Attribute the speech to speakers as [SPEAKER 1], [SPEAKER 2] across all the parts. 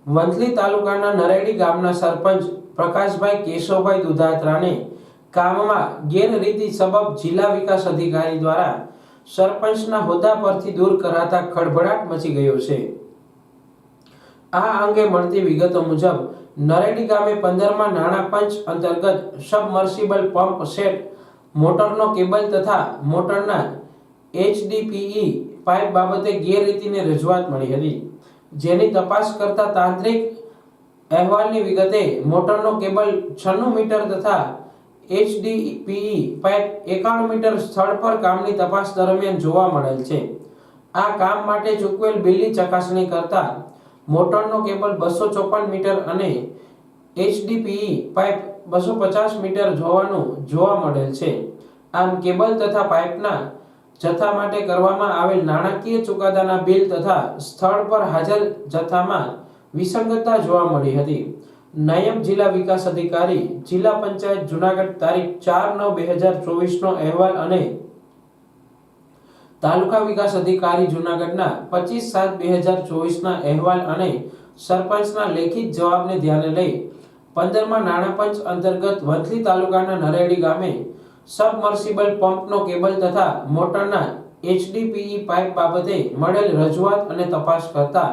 [SPEAKER 1] વંથલી તાલુકાના નરેડી ગામના સરપંચ પ્રકાશભાઈ કેશવભાઈ દુધાત્રાને કામમાં ગેરરીતિ સબબ જિલ્લા વિકાસ અધિકારી દ્વારા સરપંચના હોદ્દા પરથી દૂર કરાતા ખળભળાટ મચી ગયો છે। આ અંગે મળતી વિગતો મુજબ નરેડી ગામે 15મા નાણાં પંચ અંતર્ગત સબમર્સિબલ પંપ સેટ મોટરનો કેબલ તથા મોટરના HDPE પાઇપ બાબતે ગેરરીતિની રજૂઆત મળી હતી, જેની તપાસ કરતા તાંત્રિક અહેવાલની વિગતે મોટરનો કેબલ 96 મીટર તથા HDPE પાઇપ 91 મીટર સ્થળ પર કામની તપાસ દરમિયાન જોવા મળેલ છે। આ કામ માટે ચૂકવેલ બિલની ચકાસણી કરતા મોટરનો કેબલ 254 મીટર અને HDPE પાઇપ 250 મીટર હોવાનું જોવા મળેલ છે। આમ કેબલ તથા પાઇપના જથ્થા માટે કરવામાં આવેલ નાણાકીય ચુકાદાના બિલ તથા સ્થળ પર હાજર જથ્થામાં વિસંગતતા જોવા મળી હતી। નાયબ જિલ્લા વિકાસ અધિકારી જિલ્લા પંચાયત જૂનાગઢ તારીખ 4/9/2024 નો અહેવાલ અને તાલુકા વિકાસ અધિકારી જૂનાગઢના 25/7/2024 ના અહેવાલ અને સરપંચના લેખિત જવાબને ધ્યાને લઈ 15મા નાણાં પંચ અંતર્ગત વંથલી તાલુકાના નરેડી ગામે સબમર્સિબલ પંપનો કેબલ તથા મોટરના HDPE પાઇપ બાબતે મળેલ રજૂઆત અને તપાસ કરતા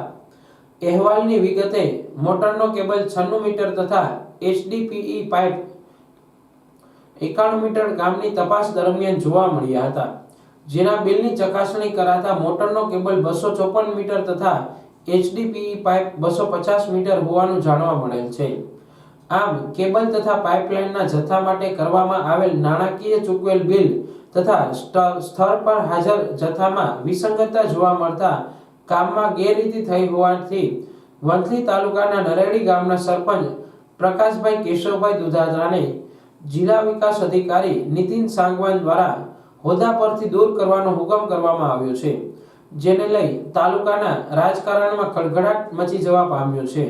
[SPEAKER 1] અહેવાલની વિગતે મોટરનો કેબલ 96 મીટર તથા HDPE પાઇપ 91 મીટર કામની તપાસ દરમિયાન જોવા મળ્યા હતા, જેના બિલની ચકાસણી કરાતા મોટરનો કેબલ 254 મીટર તથા HDPE પાઇપ 250 મીટર હોવાનું જાણવા મળેલ છે। આમ કેબલ તથા પાઇપલાઇનના જથ્થા માટે કરવામાં આવેલ નાણાકીય ચૂકવેલ બિલ તથા સ્થળ પર હાજર જથ્થામાં વિસંગતતા જોવા મળતા કામમાં ગેરરીતિ થઈ હોવાથી વંથલી તાલુકાના નરેડી ગામના સરપંચ પ્રકાશભાઈ કેશવભાઈ દુધાત્રાને જિલ્લા વિકાસ અધિકારી નીતિન સાંગવાન દ્વારા હોદ્દા પરથી દૂર કરવાનો હુકમ કરવામાં આવ્યો છે, જેને લઈ તાલુકાના રાજકારણમાં ખળભળાટ મચી જવા પામ્યો છે।